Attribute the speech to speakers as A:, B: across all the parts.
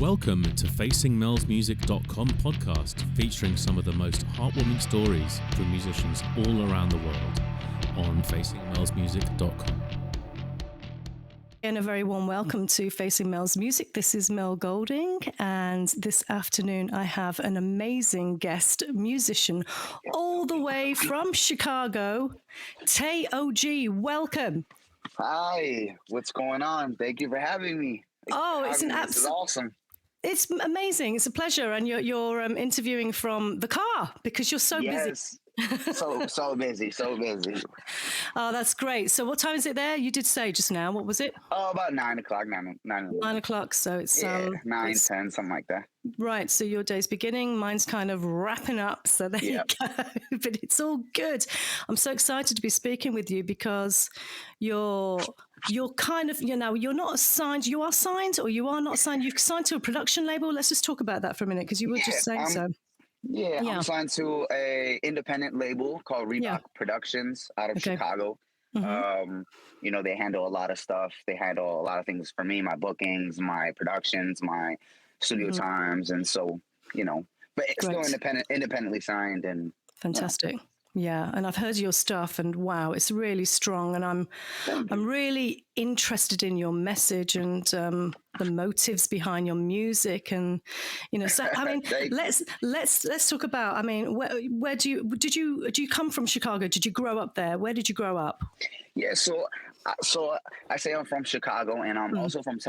A: Welcome to FacingMelsMusic.com podcast, featuring some of the most heartwarming stories from musicians all around the world on FacingMelsMusic.com.
B: And a very warm welcome to Facing Mel's Music. This is Mel Golding, and this afternoon I have an amazing guest musician all the way from Chicago, TayOG. Welcome.
C: Hi, what's going on? Thank you for having me.
B: This
C: is awesome.
B: It's amazing. It's a pleasure, and you're interviewing from the car because you're so busy.
C: so busy.
B: Oh, that's great. So what time is it there? You did say just now. What was it?
C: Oh, about 9 o'clock.
B: 9 o'clock. So it's
C: 9, 10, something like that.
B: Right. So your day's beginning. Mine's kind of wrapping up. So there you go. But it's all good. I'm so excited to be speaking with you because you're kind of, you're not signed. You are signed or you are not signed. You've signed to a production label. Let's just talk about that for a minute because you were just saying so.
C: Yeah, I'm signed to a independent label called Reebok Productions out of Chicago. Mm-hmm. They handle a lot of stuff. They handle a lot of things for me, my bookings, my productions, my studio times. And so, but it's still independently signed and
B: fantastic. Yeah, and I've heard your stuff, and wow, it's really strong. And I'm really interested in your message and the motives behind your music. And so I mean, let's talk about. I mean, where do you come from? Chicago? Did you grow up there? Where did you grow up?
C: Yeah, so I say I'm from Chicago, and I'm also from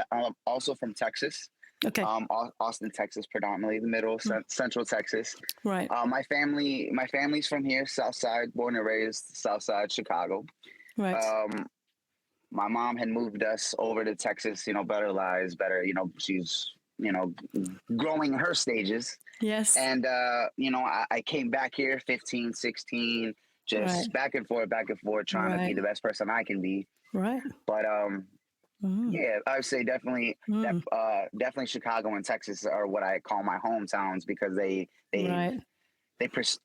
C: Texas.
B: Okay.
C: Austin, Texas, predominantly the middle, central Texas.
B: Right.
C: My family's from here, South Side, born and raised South Side, Chicago.
B: Right.
C: My mom had moved us over to Texas, better lives, better, she's, growing her stages.
B: Yes.
C: And, I came back here 15, 16, just back and forth, trying to be the best person I can be.
B: Right.
C: But, yeah, I would say definitely Chicago and Texas are what I call my hometowns because they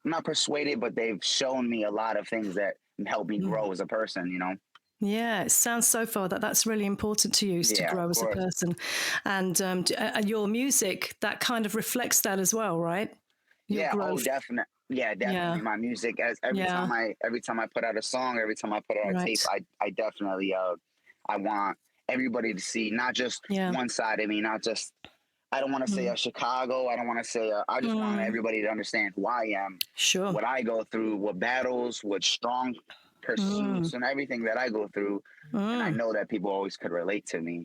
C: not persuaded, but they've shown me a lot of things that help me grow as a person,
B: Yeah, it sounds so far that's really important to you to grow as a person. And your music, that kind of reflects that as well, right? Your growth.
C: Definitely. Yeah, definitely. Yeah. My music, every time I put out a song, every time I put out a tape, I definitely I want everybody to see not just one side of me, not just, I don't want to say a Chicago. I don't want to say, I just want everybody to understand who I am, what I go through, what battles, what strong pursuits and everything that I go through. And I know that people always could relate to me,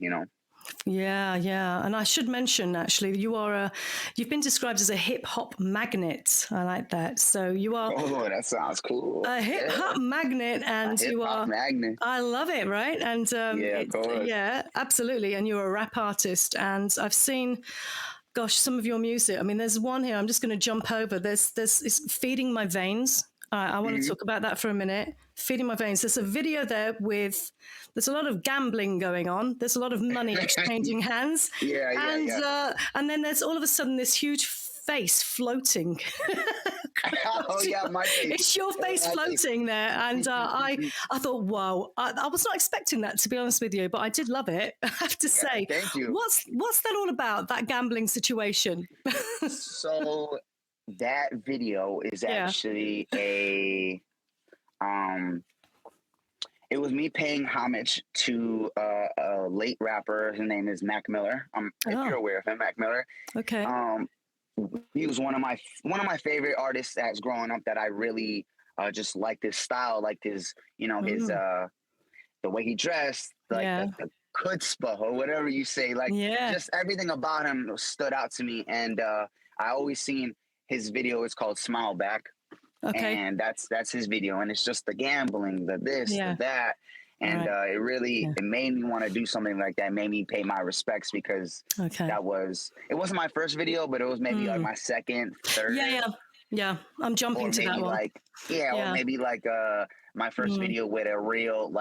B: Yeah. And I should mention, actually, you've been described as a hip-hop magnet. I like that. So you are...
C: Oh, that sounds cool.
B: A hip-hop magnet, and you are...
C: magnet.
B: I love it, right? And absolutely. And you're a rap artist. And I've seen... Gosh, some of your music. I mean, there's one here. I'm just going to jump over. It's Feeding My Veins. I want to talk about that for a minute. Feeding My Veins. There's a video there there's a lot of gambling going on. There's a lot of money exchanging hands. And then there's all of a sudden this huge face floating.
C: My face.
B: It's your face floating there. And I thought, wow, I was not expecting that, to be honest with you, but I did love it, I have to say.
C: Thank you.
B: What's that all about, that gambling situation?
C: So that video is actually it was me paying homage to a late rapper. His name is Mac Miller. If you're aware of him, Mac Miller.
B: Okay.
C: He was one of my favorite artists as growing up that I really just liked his style, liked his, his the way he dressed, the chutzpah or whatever you say, just everything about him stood out to me. And I always seen his video. It's called Smile Back.
B: Okay.
C: And that's his video. And it's just the gambling, the this, the that. And it really, it made me want to do something like that, made me pay my respects because it wasn't my first video, but it was maybe like my second, third.
B: Yeah. I'm jumping to that one.
C: Or maybe my first video with a real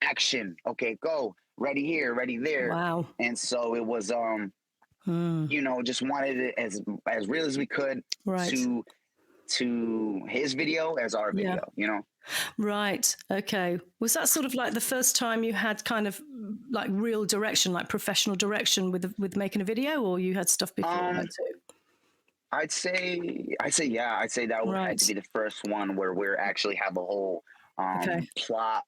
C: action. Okay, go. Ready here, ready there.
B: Wow.
C: And so it was just wanted it as real as we could to to his video as our video, you know?
B: Right. Okay. Was that sort of like the first time you had kind of like real direction, like professional direction with making a video, or you had stuff before that too?
C: I'd say yeah. I'd say that would have to be the first one where we actually have a whole plot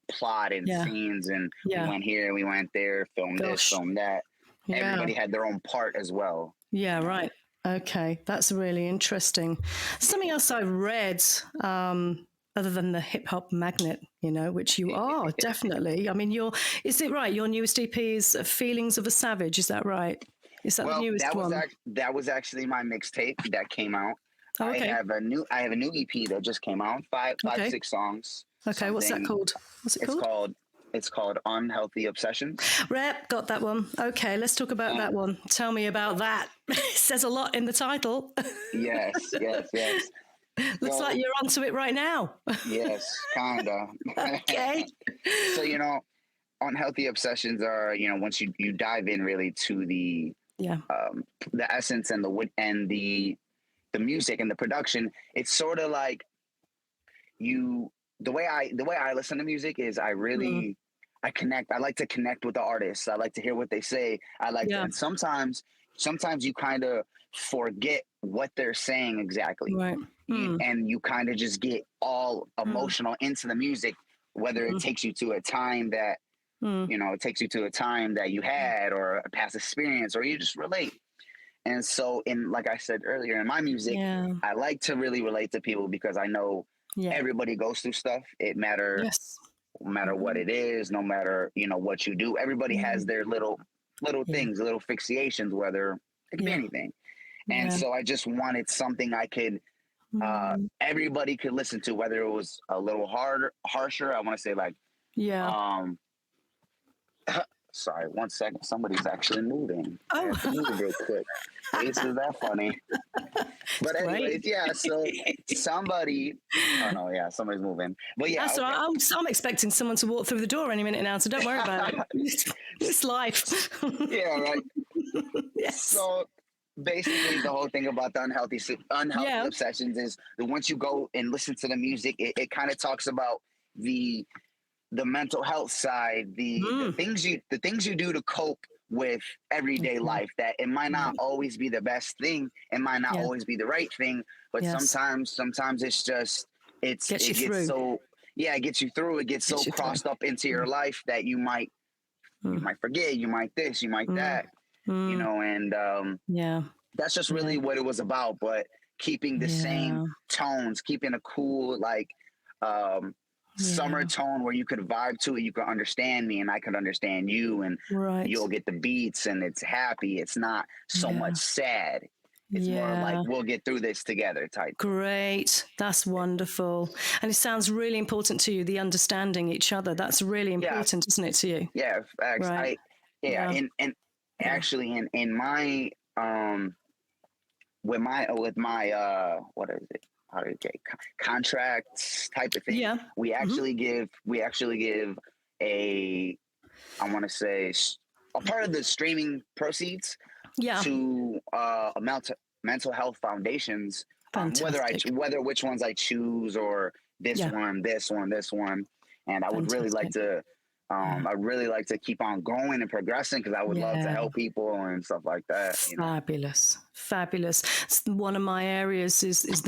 C: and scenes, and we went here, we went there, filmed this, filmed that. Yeah. Everybody had their own part as well.
B: Yeah, right. Okay, that's really interesting. Something else I read, other than the hip hop magnet, you know, which you are definitely. I mean, is it right? Your newest EP is Feelings of a Savage. Is that right? Is that the newest one?
C: That was actually my mixtape that came out. Oh, okay. I have a new EP that just came out. Five, 6 songs.
B: Okay, what's that called?
C: It's called Unhealthy Obsessions.
B: Rep, got that one. Okay, let's talk about that one. Tell me about that. It says a lot in the title.
C: Yes.
B: Looks like you're onto it right now.
C: Yes, kinda.
B: Okay.
C: So, you know, Unhealthy Obsessions are, you know, once you dive in really to the essence and the music and the production, it's sort of like the way I listen to music is I really I connect. I like to connect with the artists. I like to hear what they say. I like and sometimes you kind of forget what they're saying exactly.
B: Right.
C: And you kind of just get all emotional into the music, whether it takes you to a time that you know, it takes you to a time that you had or a past experience, or you just relate. And so, like I said earlier, in my music, I like to really relate to people because I know everybody goes through stuff. It matters, no matter what it is, no matter, you know, what you do. Everybody has their little things, little fixations, whether it could be anything. And so I just wanted something I could, everybody could listen to, whether it was a little harsher. I want to say like, sorry, 1 second. Somebody's actually moving. I have to move real quick. Isn't that funny? But anyways, so somebody. Oh no, somebody's moving. But
B: so I'm expecting someone to walk through the door any minute now. So don't worry about it. It's life.
C: Yeah, right. Yes. So basically, the whole thing about the unhealthy obsessions is that once you go and listen to the music, it kind of talks about the mental health side, the things you do to cope with everyday life, that it might not always be the best thing, it might not always be the right thing, but sometimes it's just it gets so it gets you through, it gets so crossed up into your life that you might forget, you might this, you might that, you know, and that's just really what it was about. But keeping the same tones, keeping a cool summer tone where you could vibe to it, you could understand me and I could understand you, and you'll get the beats and it's happy. It's not so much sad. It's more like we'll get through this together type.
B: Great. That's wonderful. And it sounds really important to you, the understanding each other. That's really important, isn't it, to you?
C: Yeah. Right. And actually in my with my what is it? How do you get contracts type of thing? Yeah. We actually give a, I want to say, a part of the streaming proceeds to mental health foundations. Whether which ones I choose, or this one, and I would really like to. I really like to keep on going and progressing because I would love to help people and stuff like that.
B: Fabulous. It's one of my areas is it's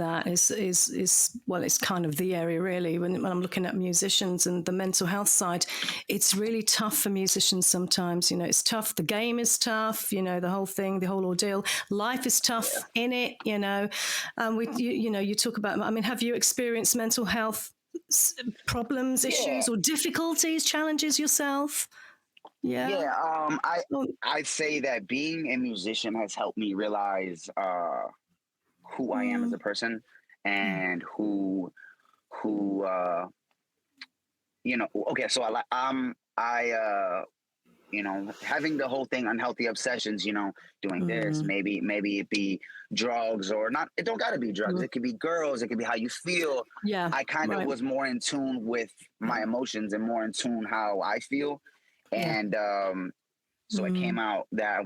B: kind of the area really when I'm looking at musicians and the mental health side. It's really tough for musicians sometimes. You know, it's tough. The game is tough. You know, the whole thing, the whole ordeal. Life is tough in it. You know, you talk about. I mean, have you experienced mental health problems, issues, or difficulties, challenges yourself?
C: I'd say that being a musician has helped me realize who I am as a person, and who you know. Okay, so you know, having the whole thing unhealthy obsessions, you know, doing this, maybe it be drugs, or not. It don't got to be drugs. It could be girls. It could be how you feel. Yeah. I kind of was more in tune with my emotions and more in tune how I feel. And so it came out that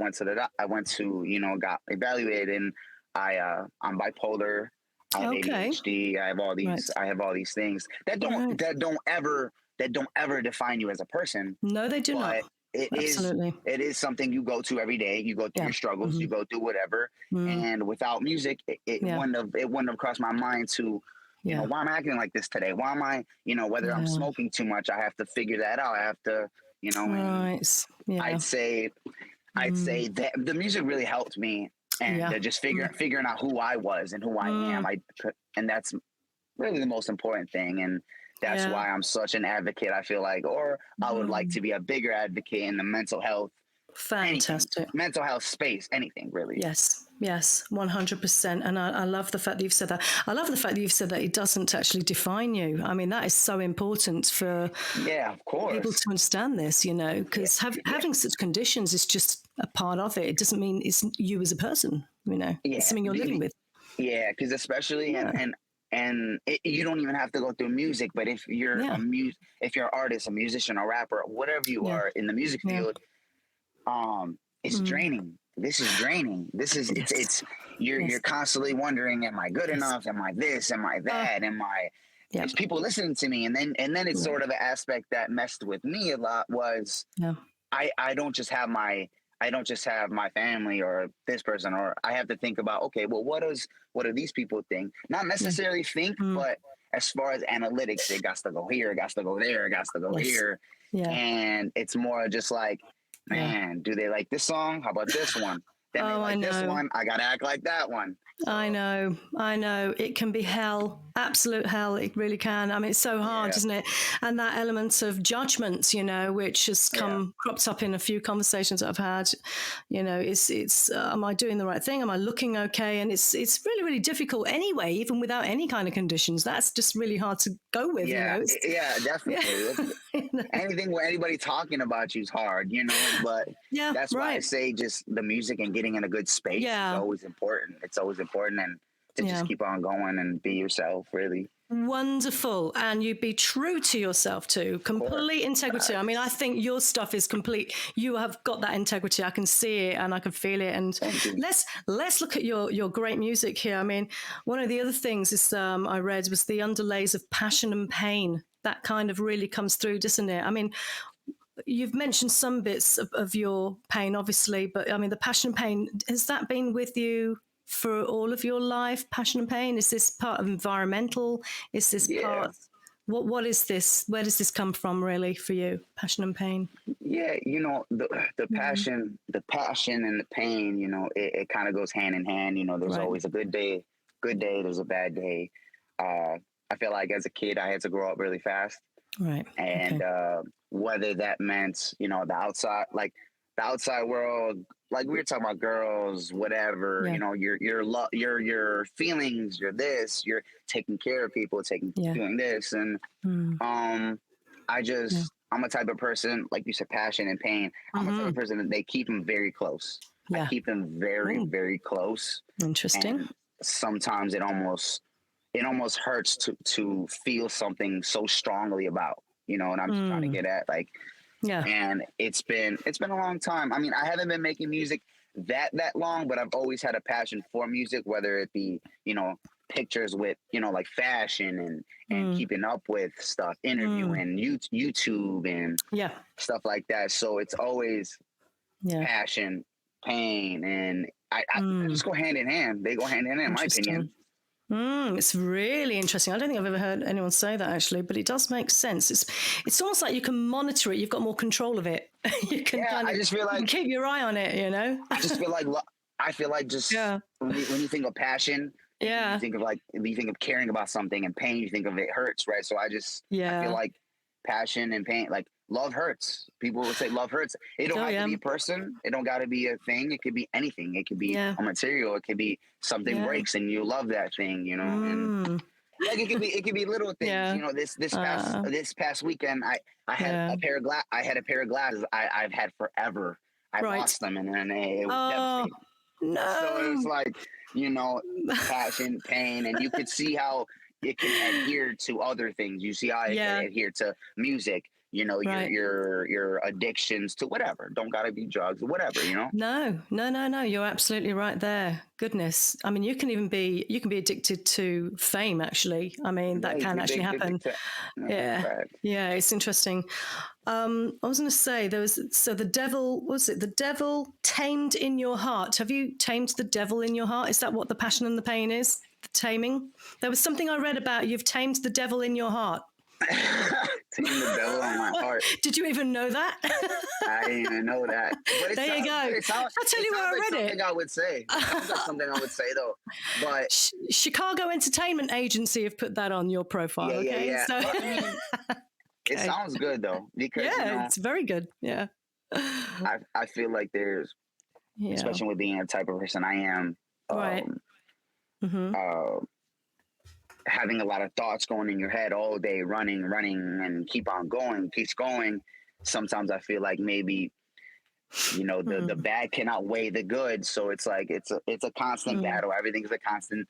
C: I went to, you know, got evaluated, and I'm bipolar. I have ADHD. I have all these.
B: Right.
C: I have all these things that don't ever define you as a person.
B: No, they do not.
C: Absolutely. It is something you go to every day. You go through your struggles. You go through whatever. And without music, it wouldn't have crossed my mind to, you know, why am I acting like this today? Why am I, you know, whether I'm smoking too much, I have to figure that out. I have to, you know, I'd say that the music really helped me, and just figuring out who I was and who I am. And that's really the most important thing. And that's why I'm such an advocate, I feel like, or I would like to be a bigger advocate in the mental health.
B: Fantastic.
C: Anything, mental health space, anything really.
B: Yes, 100%. And I love the fact that you've said that. I love the fact that you've said that it doesn't actually define you. I mean, that is so important for
C: of course,
B: people to understand this, you know, because having such conditions is just a part of it. It doesn't mean it's you as a person, you know, it's something you're living with.
C: Yeah, because especially, and you don't even have to go through music, but if you're if you're an artist, a musician, a rapper, whatever you are in the music field, it's draining. This is draining. This is it's you're constantly wondering, am I good enough? Am I this? Am I that? Am I? Is people listening to me? And then it's sort of an aspect that messed with me a lot was I don't just have my family or this person, or I have to think about, okay, well, what do these people think? Not necessarily think, but as far as analytics, it got to go here, it got to go there, it got to go here. Yeah. And it's more just like, man, do they like this song? How about this one? Then they like this one. I got to act like that one. So.
B: I know. It can be hell, absolute hell. It really can. I mean, it's so hard, isn't it? And that element of judgments, you know, which has cropped up in a few conversations that I've had, you know, it's am I doing the right thing? Am I looking okay? And it's really, really difficult anyway, even without any kind of conditions. That's just really hard to go with, you know?
C: Definitely. Anything where anybody talking about you is hard, you know, but that's why I say just the music and getting in a good space is always important. It's always important, and to just keep on going and be yourself, really.
B: Wonderful. And you be true to yourself too. Complete integrity. I mean, I think your stuff is complete. You have got that integrity. I can see it and I can feel it. And let's look at your great music here. I mean, one of the other things is I read was the underlays of passion and pain. That kind of really comes through, doesn't it? I mean, you've mentioned some bits of your pain, obviously, but I mean, the passion and pain, has that been with you for all of your life? Passion and pain? Is this part of environmental? Is this part? What is this? Where does this come from, really, for you? Passion and pain.
C: Yeah, you know, the passion, and the pain. You know, it kind of goes hand in hand. You know, there's always a good day. There's a bad day. I feel like as a kid, I had to grow up really fast.
B: Right.
C: And whether that meant, you know, the outside world, like we were talking about girls, whatever, you know, your feelings, you're taking care of people, doing this. And I'm a type of person, like you said, passion and pain. I'm a type of person that they keep them very close. I keep them very, very close.
B: Interesting.
C: And sometimes it almost hurts to feel something so strongly about, you know, and I'm just trying to get at, like, and it's been a long time. I mean, I haven't been making music that long, but I've always had a passion for music, whether it be, you know, pictures with, you know, like fashion and keeping up with stuff, interviewing, YouTube and stuff like that. So it's always passion, pain, and I just go hand in hand. They go hand in hand, in my opinion.
B: It's really interesting. I don't think I've ever heard anyone say that, actually, but it does make sense. It's almost like you can monitor it. You've got more control of it. You can
C: I just feel like
B: keep your eye on it, you know?
C: I feel like just when you think of passion, you think of caring about something, and pain, you think of it hurts, right? So I feel like passion and pain, like love hurts. People will say love hurts. It don't have to be a person. It don't got to be a thing. It could be anything. It could be a material. It could be something breaks and you love that thing, you know. And like it could be little things. You know, this past weekend, I had a pair of glasses I've had forever. I lost them, and then it was devastating.
B: No.
C: So it was like, you know, passion, pain, and you could see how it can adhere to other things. You see how it can adhere to music. your addictions to whatever. Don't gotta be drugs or whatever,
B: No. You're absolutely right there. Goodness. I mean, you can be addicted to fame, actually. I mean, that can actually happen. Yeah, it's interesting. I was going to say the devil, was it the devil tamed in your heart? Have you tamed the devil in your heart? Is that what the passion and the pain is? The taming? There was something I read about you've tamed the devil in your heart.
C: Taking the devil on my heart.
B: Did you even know that?
C: I didn't even know that. But
B: there you go. I'll tell you where I read it.
C: Something I would say. It sounds like something I would say, though. But
B: Chicago Entertainment Agency have put that on your profile.
C: Yeah. So, I mean, it sounds good, though, because
B: it's very good. Yeah.
C: I feel like there's, especially with being the type of person I am,
B: right.
C: Having a lot of thoughts going in your head all day, running, and keeps going. Sometimes I feel like maybe, the bad can outweigh the good. So it's like, it's a constant battle. Everything's a constant,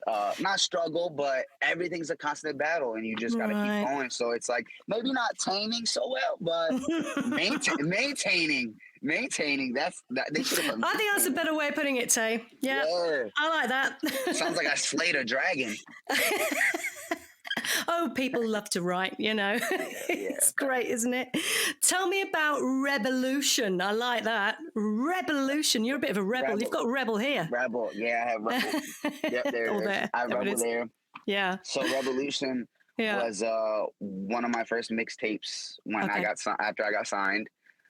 C: not struggle, but everything's a constant battle, and you just got to keep going. So it's like, maybe not taming so well, but maintaining. They should have.
B: I think that's a better way of putting it, Tay. Yeah. I like that.
C: Sounds like I slayed a dragon.
B: Oh, people love to write, It's great, isn't it? Tell me about Revolution. I like that. Revolution. You're a bit of a rebel. You've got Rebel here.
C: Rebel. Yeah, I have Rebel. Yep, there it is. I have Rebel there.
B: Yeah.
C: So Revolution was one of my first mixtapes when after I got signed.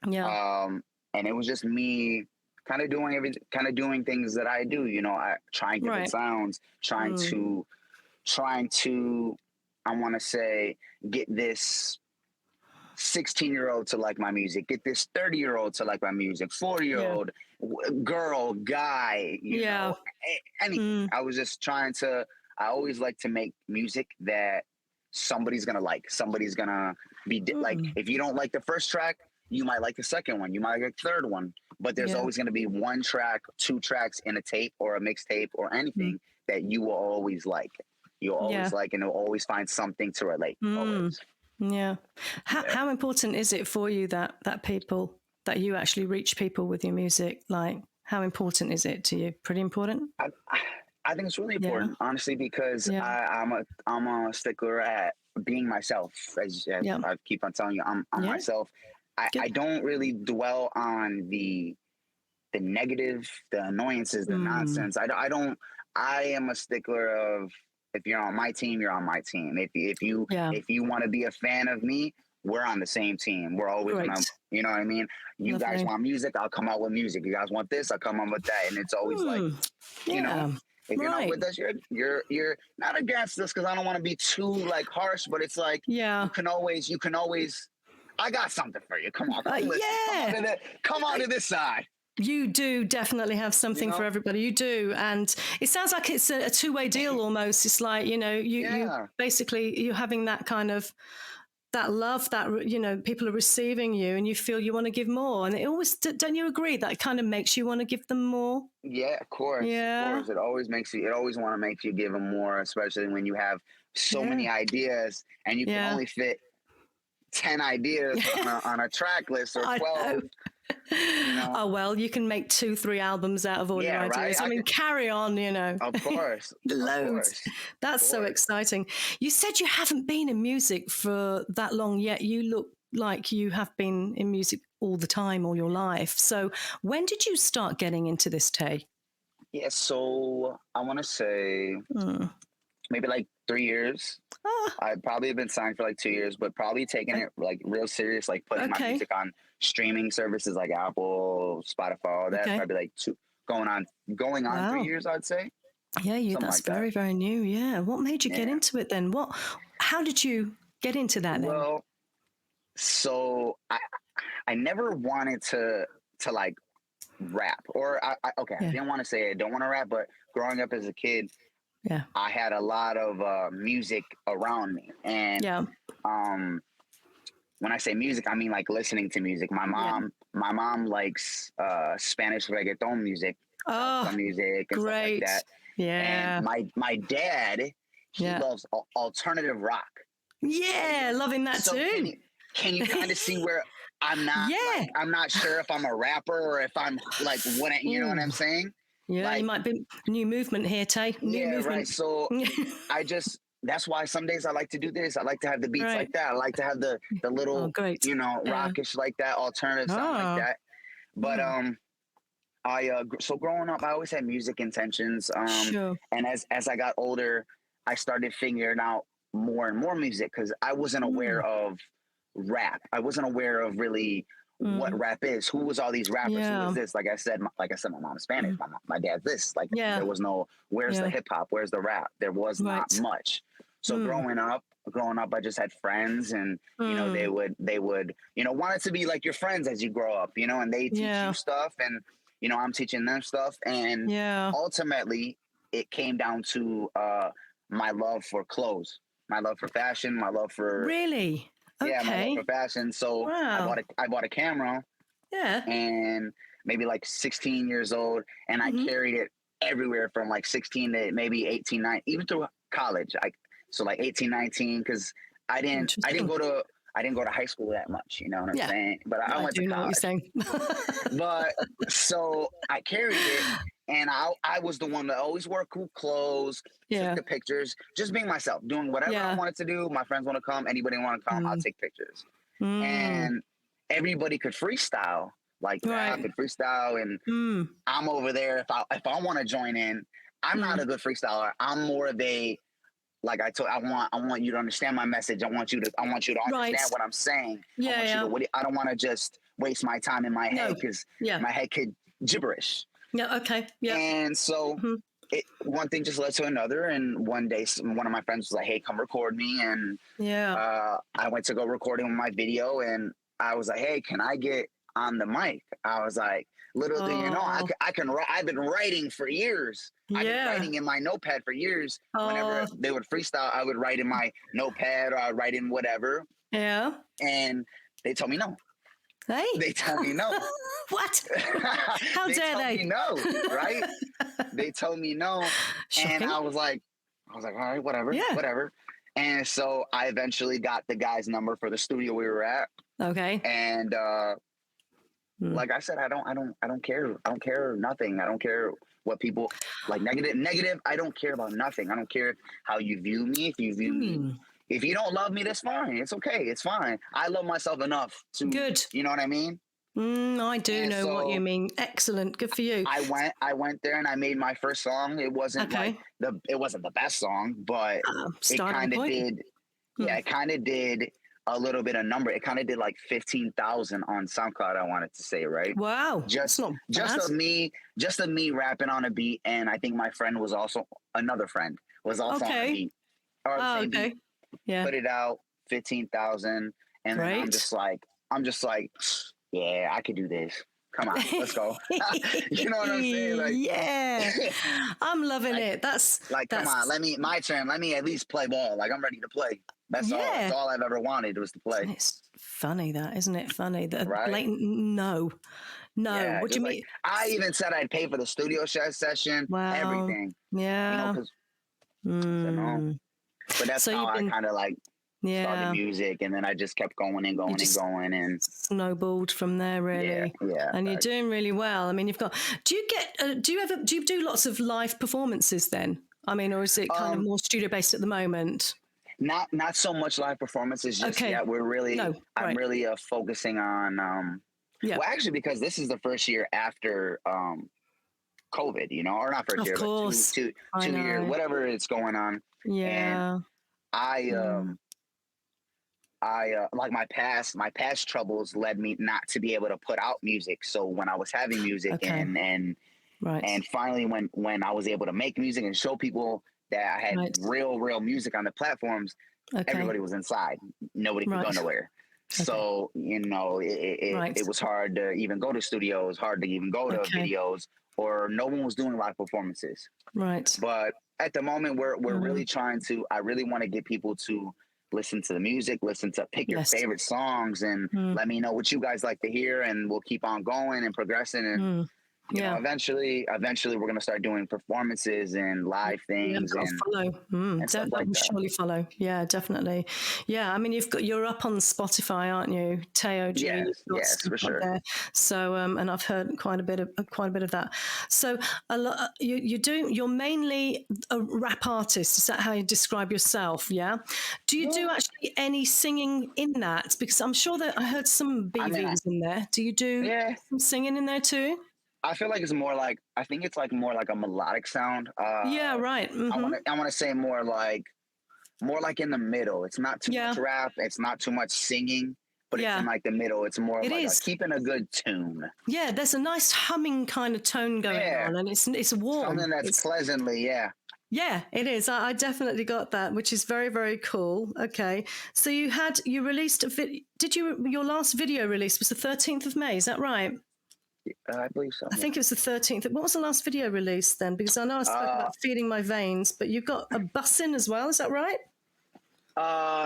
B: Yeah.
C: And it was just me kind of doing things that I do, I trying different sounds, trying to, I want to say, get this 16-year-old to like my music, get this 30-year-old to like my music, 40-year-old girl, guy, anything. I was just trying to, I always like to make music that somebody's going to like, somebody's going to be like, if you don't like the first track, you might like the second one, you might like the third one, but there's always going to be one track, two tracks in a tape or a mixtape or anything that you will always like. You'll always like, and you'll always find something to relate. Always.
B: Yeah. How important is it for you that you actually reach people with your music? Like, how important is it to you? Pretty important?
C: I think it's really important, honestly, because I'm a stickler at being myself. As I keep on telling you, I'm myself. I don't really dwell on the negative, the annoyances, the nonsense. I am a stickler of, if you're on my team, you're on my team. If you want to be a fan of me, we're on the same team. We're always gonna, you know what I mean? You guys want music, I'll come out with music. You guys want this, I'll come out with that. And it's always like, if you're not with us, you're not against us, because I don't want to be too like harsh, but it's like you can always I got something for you. Come on. Come on to this side.
B: You do definitely have something for everybody. You do. And it sounds like it's a two-way deal almost. It's like, you basically, you're having that kind of, that love that, people are receiving you, and you feel you want to give more. And it always, don't you agree that it kind of makes you want to give them more?
C: Yeah, of course.
B: Yeah.
C: Of course. It always want to make you give them more, especially when you have so many ideas and you can only fit 10 ideas on a track list or 12.
B: Oh, well, you can make 2-3 albums out of all your ideas.
C: Right?
B: I mean, carry on,
C: Of course.
B: Loads. That's so exciting. You said you haven't been in music for that long yet. You look like you have been in music all the time, all your life. So when did you start getting into this, Tay?
C: Yeah, so I want to say maybe like 3 years. I've probably been signed for like 2 years, but probably taking it like real serious, like putting my music on streaming services like Apple, Spotify, all that. Probably like going on 3 years, I'd say.
B: Yeah, that's like very, very new. Yeah. What made you get into it then? How did you get into that then?
C: Well, so I never wanted to like rap, or I didn't want to say I don't want to rap, but growing up as a kid, I had a lot of music around me, and when I say music, I mean like listening to music. My mom likes Spanish reggaeton music, music and stuff like that. Yeah, and my dad, he loves alternative rock.
B: Yeah, loving that too.
C: can you kind of see where I'm not, like, I'm not sure if I'm a rapper or if I'm like, you know what I'm saying?
B: Yeah,
C: like,
B: you might be new movement here, Tay. New movement.
C: Right. So that's why some days I like to do this. I like to have the beats like that. I like to have the little, you know, rockish like that, alternative sound like that. But so growing up, I always had music intentions. And as I got older, I started figuring out more and more music because I wasn't aware of rap. I wasn't aware of really what rap is. Who was all these rappers? Who was this? Like I said, my mom's Spanish. My dad's this. Like there was no. Where's the hip hop? Where's the rap? There was not much. So growing up, I just had friends, and you know they would you know wanted to be like your friends as you grow up, you know, and they teach you stuff, and you know I'm teaching them stuff, and ultimately it came down to my love for clothes, my love for fashion, my love for my love for fashion. So I bought a camera, and maybe like 16 years old, and I carried it everywhere from like 16 to maybe 18, 19, even through college. So like 18, 19, because I didn't go to high school that much, you know what I'm saying? But I went to college. Know what you're saying. But so I carried it, and I was the one that always wore cool clothes, took the pictures, just being myself, doing whatever I wanted to do. My friends want to come, anybody want to come, I'll take pictures. And everybody could freestyle, like I could freestyle, and I'm over there. If I want to join in, I'm not a good freestyler. I'm more of a, like I want you to understand my message. I want you to understand what I'm saying. I don't want to just waste my time in my head, because my head could gibberish.
B: Yeah. Okay. Yeah.
C: And so one thing just led to another. And one day, one of my friends was like, "Hey, come record me." And I went to go recording my video, and I was like, "Hey, can I get on the mic?" I was like, little do you know, I can write. I've been writing for years. I've been writing in my notepad for years. Whenever they would freestyle, I would write in my notepad, or I'd write in whatever. Yeah. And they told me no.
B: Hey.
C: They told me no.
B: What? How dare they?
C: They told me no, right? They told me no. Shocking. And I was like, all right, whatever. Whatever. And so I eventually got the guy's number for the studio we were at. Okay. And like I said, I don't care. I don't care nothing. I don't care what people like negative. I don't care about nothing. I don't care how you view me. If you view me, if you don't love me, that's fine. It's okay. It's fine. I love myself enough to, you know what I mean?
B: I do know what you mean. Excellent. Good for you.
C: I went there and I made my first song. It wasn't it wasn't the best song, but it kind of did. Yeah, it kind of did a little bit of number. It kind of did like 15,000 on SoundCloud, I wanted to say, right? Wow. Just of me rapping on a beat, and I think my friend was also another friend was also on a beat. Or the same beat. Yeah. Put it out, 15,000, and then I'm just like, yeah, I could do this. Come on, let's go. You know what I'm saying? Like,
B: yeah, I'm loving it. That's
C: come on. My turn. Let me at least play ball. Like, I'm ready to play. That's all. That's all I've ever wanted was to play.
B: It's funny, that isn't it? Funny that blatant no. Yeah, what do you mean?
C: I even said I'd pay for the studio session. Wow. Everything. Yeah. You know, no. But that's how I kind of like started music, and then I just kept going and going and going, and
B: snowballed from there, really. Yeah. And you're doing really well. I mean, you've got. Do you do lots of live performances then? I mean, or is it kind of more studio based at the moment?
C: Not so much live performances just yet. We're really I'm really focusing on well, actually, because this is the first year after COVID, you know, or not first year, but two years, whatever it's going on. Yeah. And I like my past troubles led me not to be able to put out music. So when I was having music and finally when I was able to make music and show people that I had real music on the platforms, everybody was inside. Nobody could go nowhere. So, you know, it was hard to even go to studios, hard to even go to videos, or no one was doing live performances. Right. But at the moment we're really trying to, I really want to get people to listen to the music, pick your favorite songs, and let me know what you guys like to hear, and we'll keep on going and progressing. And you know, eventually we're going to start doing performances and live things and
B: follow.
C: And stuff like that.
B: Surely follow. Yeah, definitely. Yeah, I mean, you're up on Spotify, aren't you? TayOG.
C: Yes, for sure.
B: There. So, and I've heard quite a bit of that. So, you're mainly a rap artist. Is that how you describe yourself? Yeah. Do you do actually any singing in that? Because I'm sure that I heard some BVs in there. Do you do some singing in there too?
C: I feel like it's more like, I think it's like more like a melodic sound.
B: Yeah, right. Mm-hmm.
C: I want to say more like in the middle. It's not too much rap. It's not too much singing, but it's in like the middle. It's more like keeping a good tune.
B: Yeah, there's a nice humming kind of tone going on, and it's warm.
C: Something that's pleasantly,
B: Yeah, it is. I definitely got that, which is very, very cool. Okay. So you released your last video release was the 13th of May, is that right?
C: I believe so.
B: I think it was the 13th. What was the last video release then? Because I know I spoke about feeding my veins, but you've got a bussin' as well. Is that right?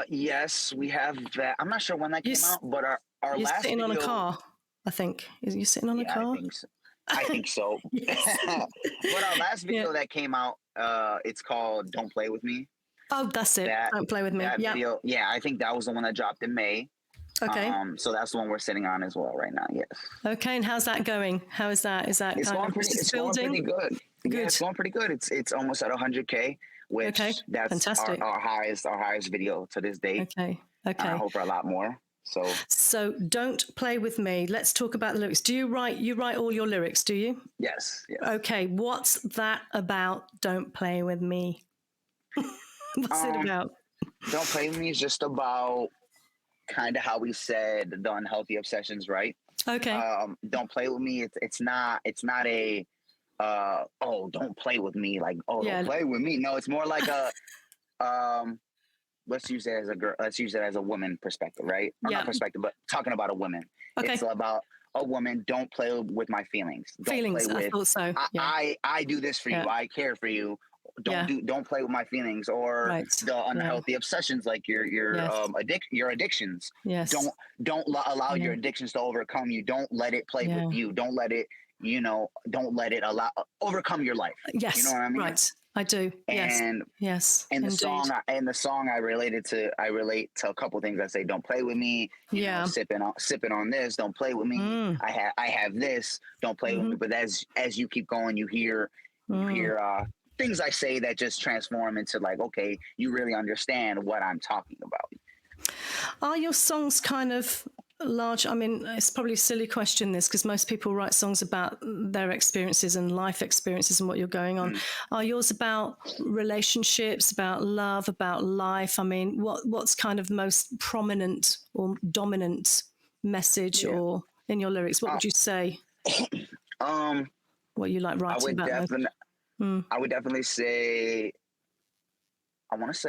C: Yes, we have that. I'm not sure when that came out, but our
B: you're
C: last
B: sitting
C: video,
B: on a car, I think. Is you sitting on a car?
C: I think so. But our last video that came out, it's called "Don't Play with Me."
B: Oh, that's it. Don't play with me.
C: Video, I think that was the one that dropped in May.
B: Okay.
C: So that's the one we're sitting on as well right now. Yes.
B: Okay, and how's that going? How is that? Is that
C: it's going pretty good. Yeah, it's going pretty good. It's almost at 100K, which that's fantastic. Our highest video to this date.
B: Okay.
C: I hope for a lot more. So
B: Don't Play With Me. Let's talk about the lyrics. Do you write all your lyrics, do you?
C: Yes.
B: Okay, what's that about? Don't Play With Me. What's it about?
C: Don't Play With Me is just about kind of how we said the unhealthy obsessions, right?
B: Okay.
C: Don't play with me. It's not a don't play with me, like don't play with me. No, it's more like a let's use it as a woman perspective, right? Or not perspective, but talking about a woman. Okay. It's about a woman. Don't play with my feelings.
B: I thought so.
C: I do this for you. I care for you. Don't play with my feelings or the unhealthy obsessions, like your addictions.
B: Yes.
C: Don't allow your addictions to overcome you. Don't let it play with you. Don't let it, don't let it overcome your life.
B: Yes.
C: You know what I mean?
B: Right. I do.
C: And
B: yes.
C: And the song I relate to a couple things. I say, don't play with me. You know, sipping on this. Don't play with me. I have this. Don't play with me. But as you keep going, you hear things I say that just transform into like, okay, you really understand what I'm talking about.
B: Are your songs kind of large? I mean, it's probably a silly question, this, because most people write songs about their experiences and life experiences and what you're going on. Are yours about relationships, about love, about life? I mean, what's kind of most prominent or dominant message or in your lyrics? What would you say? What you like writing about?
C: I would definitely say, I want to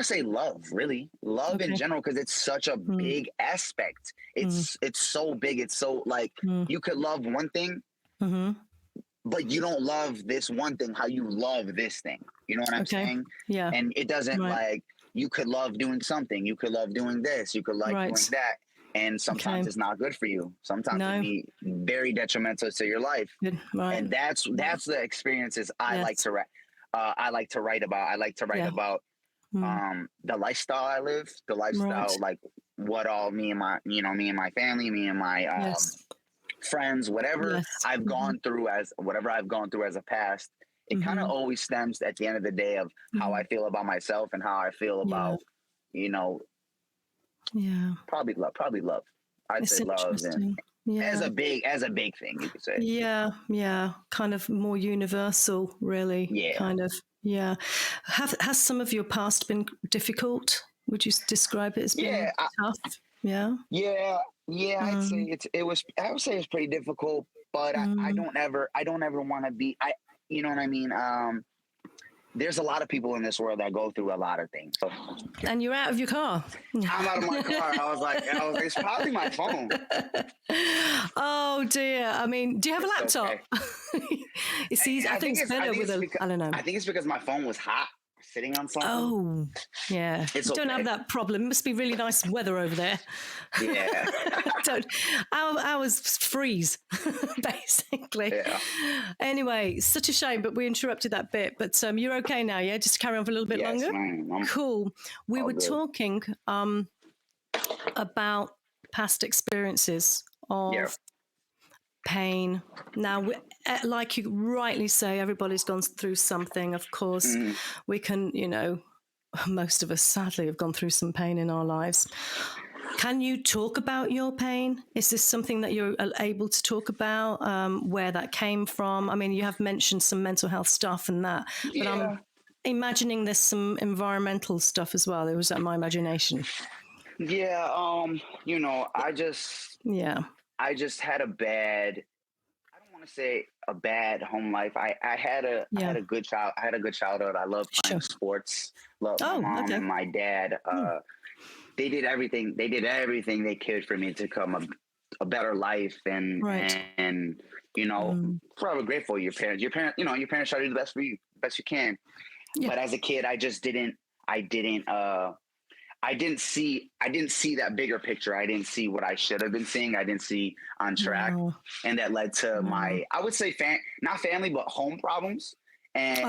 C: say love, really. Love in general, because it's such a big aspect. It's so big. It's so like you could love one thing, but you don't love this one thing how you love this thing. You know what I'm saying?
B: Yeah.
C: And it doesn't like, you could love doing something. You could love doing this. You could like doing that. And sometimes it's not good for you. Sometimes it can be very detrimental to your life. And that's the experiences I like to write. I like to write about. I like to write about the lifestyle I live, the lifestyle, like what all me and my family, me and my friends, whatever I've gone through as a past. It kind of always stems at the end of the day of how I feel about myself and how I feel about, probably love. I'd say love and as a big thing, you could say.
B: Yeah. Kind of more universal, really.
C: Yeah.
B: Kind of. Yeah. Has some of your past been difficult? Would you describe it as being tough? Yeah.
C: Yeah. I'd say I would say it's pretty difficult, but I don't ever want to be. You know what I mean? There's a lot of people in this world that go through a lot of things. So,
B: and you're out of your car.
C: I'm out of my car. I was like, it's probably my phone.
B: Oh dear. I mean, do you have a laptop?
C: Okay.
B: I think it's better with I don't know.
C: I think it's because my phone was hot. sitting on something.
B: Oh, yeah.
C: It's
B: Don't have that problem. It must be really nice weather over there.
C: Yeah.
B: Ours freeze, basically.
C: Yeah.
B: Anyway, such a shame, but we interrupted that bit. But you're okay now, yeah? Just carry on for a little bit longer?
C: Ma'am.
B: Cool. We were
C: good.
B: talking about past experiences of pain. Now, like you rightly say, everybody's gone through something. Of course, we can, most of us sadly have gone through some pain in our lives. Can you talk about your pain? Is this something that you're able to talk about, where that came from? I mean, you have mentioned some mental health stuff and that, but I'm imagining there's some environmental stuff as well. It was my imagination.
C: Yeah, I just had a bad, I don't want to say a bad home life. I had a good childhood. I loved playing sports. Loved my mom and my dad. They did everything they could for me to come a better life and forever grateful. Your parents try to do the best for you, best you can. Yeah. But as a kid, I didn't see that bigger picture. I didn't see what I should have been seeing. I didn't see on track. And that led to my, I would say not family, but home problems. And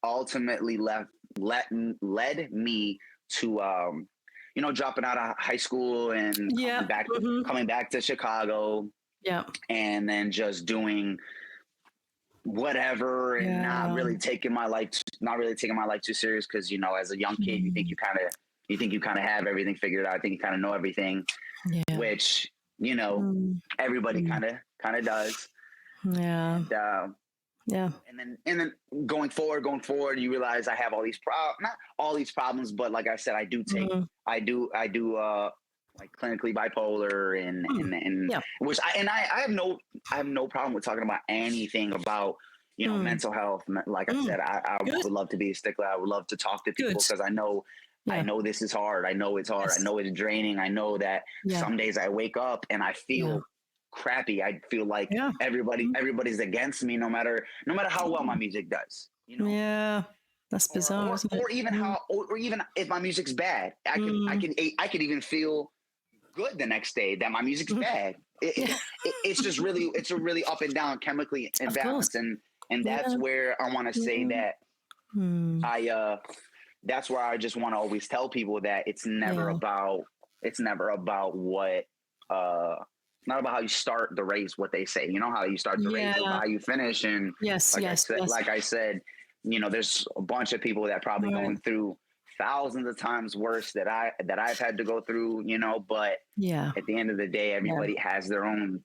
C: ultimately led me to, dropping out of high school and coming back to Chicago. Yeah. And then just doing whatever and not really taking my life too serious. Cause as a young kid, you think you kind of have everything figured out. I think you kind of know everything, which, everybody kind of does. Yeah. And, And then going forward, you realize I have all these not all these problems, but like I said, I do like clinically bipolar and which I have no problem with talking about anything about, mental health. Like I said, I would love to be a stickler. I would love to talk to people because I know this is hard. I know it's hard. I know it's draining. I know that some days I wake up and I feel crappy. I feel like everybody's against me, no matter how well my music does. Yeah.
B: That's bizarre.
C: Or even if my music's bad, I could even feel good the next day that my music's bad. It's a really up and down chemically imbalance, and that's where I want to say that that's where I just want to always tell people that it's never about what not about how you start the race, what they say, how you start the race, how you finish. And like I said, there's a bunch of people that probably going through thousands of times worse that I've had to go through, but at the end of the day, everybody has their own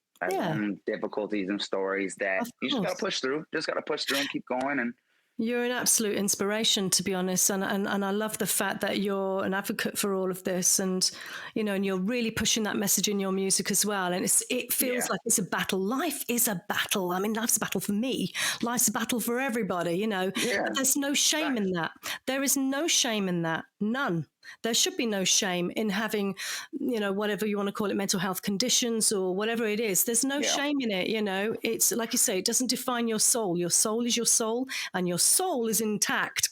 C: difficulties and stories that you just got to push through. Just got to push through and keep going. And
B: you're an absolute inspiration, to be honest. And I love the fact that you're an advocate for all of this and, and you're really pushing that message in your music as well. And it feels like it's a battle. Life is a battle. I mean, life's a battle for me. Life's a battle for everybody, But there's no shame in that. There is no shame in that. None. There should be no shame in having, whatever you want to call it, mental health conditions or whatever it is. There's no shame in it, It's like you say, it doesn't define your soul. Your soul is your soul, and your soul is intact,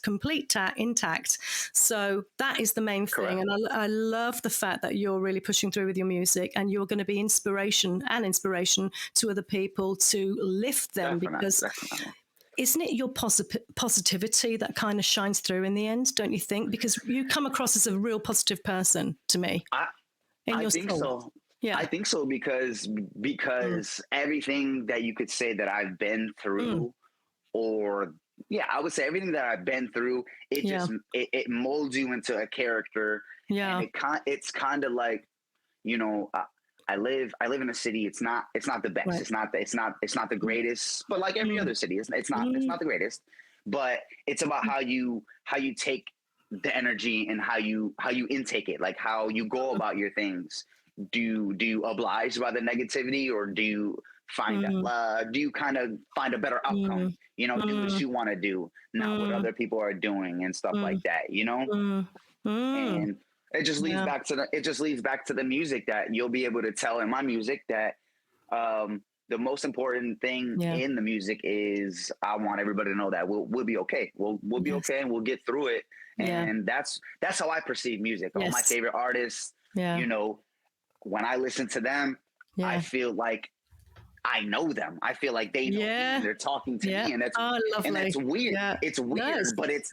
B: intact. So that is the main thing. And I love the fact that you're really pushing through with your music, and you're going to be inspiration to other people to lift them. Definitely. Isn't it your positivity that kind of shines through in the end, don't you think? Because you come across as a real positive person to me.
C: I think so. Yeah, I think so because everything that you could say that I've been through, I would say everything that I've been through, it molds you into a character. Yeah, and it's kind of like, I live in a city. It's not the best. Right. It's not the greatest. But like every other city, it's not the greatest. But it's about how you take the energy and how you intake it, like how you go about your things. Do you oblige by the negativity, or do you find do you kind of find a better outcome? Do what you want to do, not what other people are doing and stuff like that. And it just leads back to the music that you'll be able to tell in my music that the most important thing in the music is I want everybody to know that we'll be okay. We'll be okay, and we'll get through it. And that's how I perceive music. All my favorite artists, you know, when I listen to them, I feel like I know them. I feel like they know me and they're talking to me, and that's weird. It's weird, but it's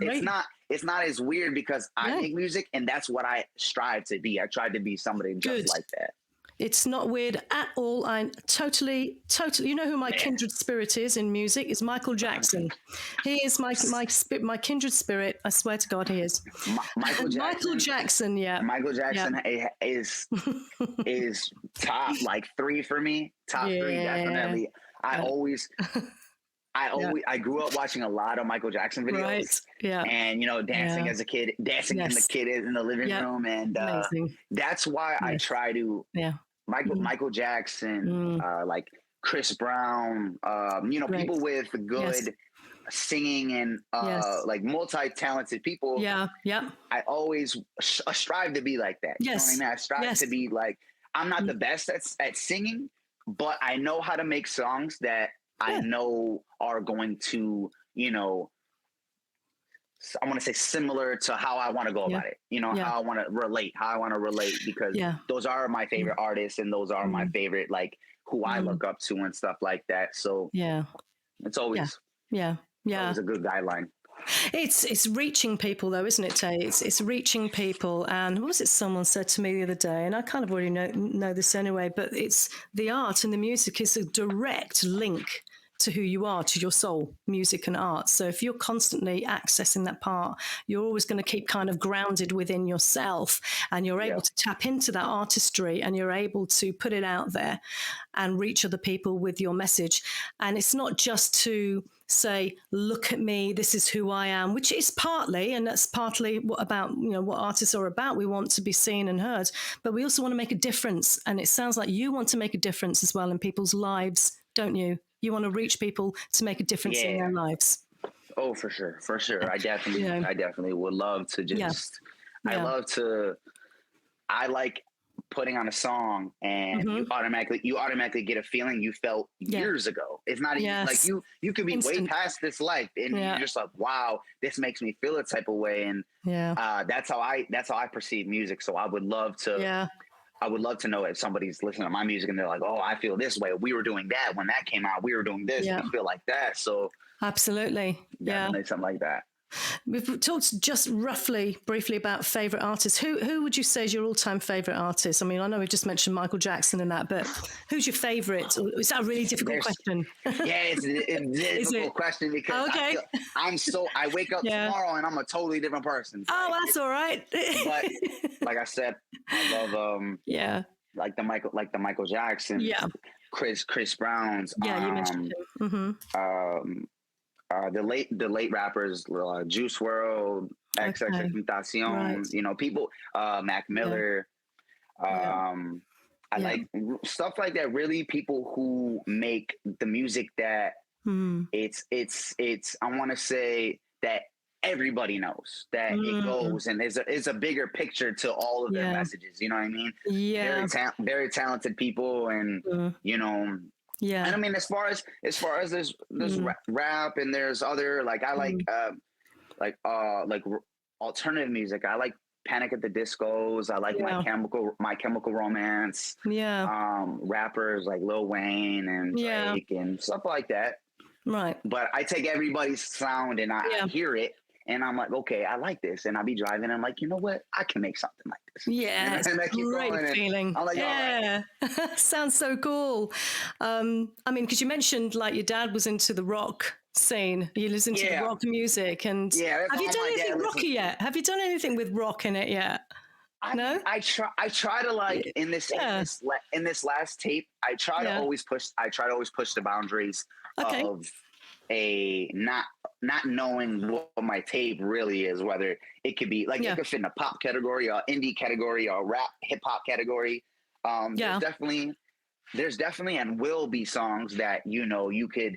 C: not as weird because I make music, and that's what I strive to be. I tried to be somebody just like that.
B: It's not weird at all. I totally. You know who my kindred spirit is in music? It's Michael Jackson. He is my kindred spirit. I swear to God, he is.
C: Michael Jackson.
B: Michael Jackson. Yeah.
C: Michael Jackson is top like 3 for me. Top 3 definitely. I grew up watching a lot of Michael Jackson videos. Right. Yeah. And, you know, dancing as a kid, dancing in the kid in the living room. And that's why I try to Michael Jackson, like Chris Brown, you know, people with good singing and like multi-talented people. Yeah. Yeah. I always strive to be like that. You know what I mean? I strive to be like, I'm not the best at singing, but I know how to make songs that I know are going to, you know, I want to say similar to how I want to go about it, you know, how I want to relate, because those are my favorite artists, and those are my favorite, like, who I look up to and stuff like that. So it's always, always a good guideline.
B: It's reaching people though, isn't it, Tay? It's reaching people. And what was it someone said to me the other day, and I kind of already know this anyway, but it's the art and the music is a direct link to who you are, to your soul, music and art. So if you're constantly accessing that part, you're always going to keep kind of grounded within yourself, and you're able to tap into that artistry, and you're able to put it out there and reach other people with your message. And it's not just to say, look at me, this is who I am, which is partly, and that's partly what artists are about. We want to be seen and heard, but we also want to make a difference. And it sounds like you want to make a difference as well in people's lives, don't you? You want to reach people to make a difference in their lives.
C: Oh, for sure. I definitely would love to just, I like putting on a song and you automatically get a feeling you felt years ago. It's not even like you could be way past this life, and you're just like, wow, this makes me feel a type of way. And that's how I perceive music. So I would love to, I would love to know if somebody's listening to my music and they're like, oh, I feel this way. We were doing that when that came out. We were doing this. We feel like that. So
B: absolutely.
C: Something like that.
B: We've talked just briefly about favorite artists. Who would you say is your all-time favorite artist? I mean, I know we've just mentioned Michael Jackson and that, but who's your favorite? Is that a really difficult question?
C: It's a difficult question because I wake up tomorrow and I'm a totally different person.
B: Oh, that's all right.
C: But like I said, I love like the Michael Jackson, Chris Browns,
B: you mentioned him.
C: the late rappers, Juice WRLD, XXXTentacion, you know, people, Mac Miller. I like stuff like that. Really, people who make the music that it's. I want to say that everybody knows that it goes, and there's a bigger picture to all of their messages. You know what I mean? Yeah. Very talented people, and you know. Yeah, and I mean, as far as there's rap and there's other, like, I like alternative music. I like Panic at the Discos. I like My Chemical Romance. Yeah, rappers like Lil Wayne and Drake and stuff like that. Right. But I take everybody's sound and I hear it. And I'm like, okay, I like this. And I'll be driving and I'm like, you know what? I can make something like this.
B: Yeah, it's a great feeling. I'm like, yeah, right. Sounds so cool. I mean, because you mentioned like your dad was into the rock scene. You listen to the rock music. And have you done anything rocky yet? Have you done anything with rock in it yet? No? I try to like in this last tape, I try to always push the boundaries of not knowing what my tape really is, whether it could be like it could fit in a pop category or indie category or rap hip hop category. There's definitely and will be songs that, you know, you can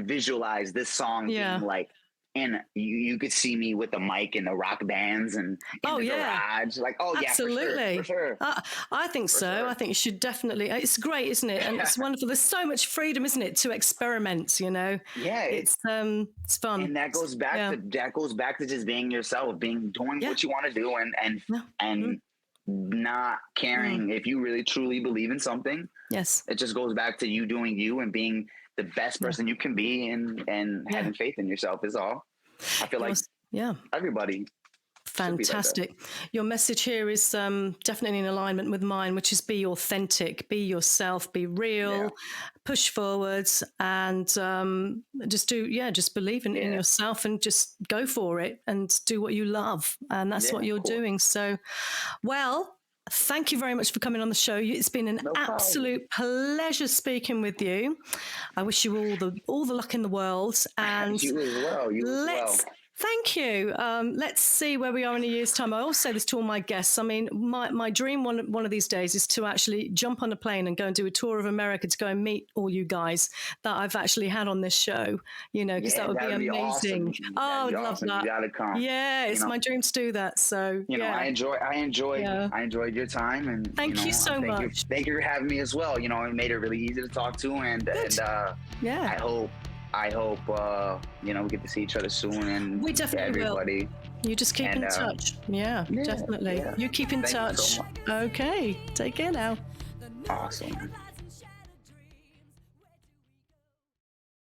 B: visualize this song being like
C: and you could see me with the mic and the rock bands and in the garage. Like,
B: absolutely.
C: Yeah, for sure.
B: I think so. Sure. I think you should definitely. It's great, isn't it? And it's wonderful. There's so much freedom, isn't it, to experiment? You know.
C: Yeah.
B: It's fun.
C: And that goes back to just being yourself, doing what you want to do, and not caring if you really truly believe in something.
B: Yes.
C: It just goes back to you doing you and being the best person you can be, and having faith in yourself is all. I feel like everybody.
B: Fantastic. Like your message here is definitely in alignment with mine, which is be authentic, be yourself, be real, push forwards, and just believe in yourself and just go for it and do what you love. And that's what you're doing. So, thank you very much for coming on the show. It's been an absolute pleasure speaking with you. I wish you all the luck in the world. And
C: you as well.
B: Thank you. Let's see where we are in a year's time. I always say this to all my guests. I mean, my dream one of these days is to actually jump on a plane and go and do a tour of America to go and meet all you guys that I've actually had on this show, because that would be amazing.
C: Awesome.
B: Oh, I'd love that.
C: You gotta come.
B: Yeah, it's my dream to do that. So,
C: I enjoyed your time, and
B: thank you so much.
C: Thank you for having me as well. It made it really easy to talk to, and I hope we get to see each other soon, and
B: we definitely
C: everybody.
B: Will. You just keep in touch. Yeah, definitely. You keep in touch.
C: You so much.
B: Okay, take care now.
C: Awesome.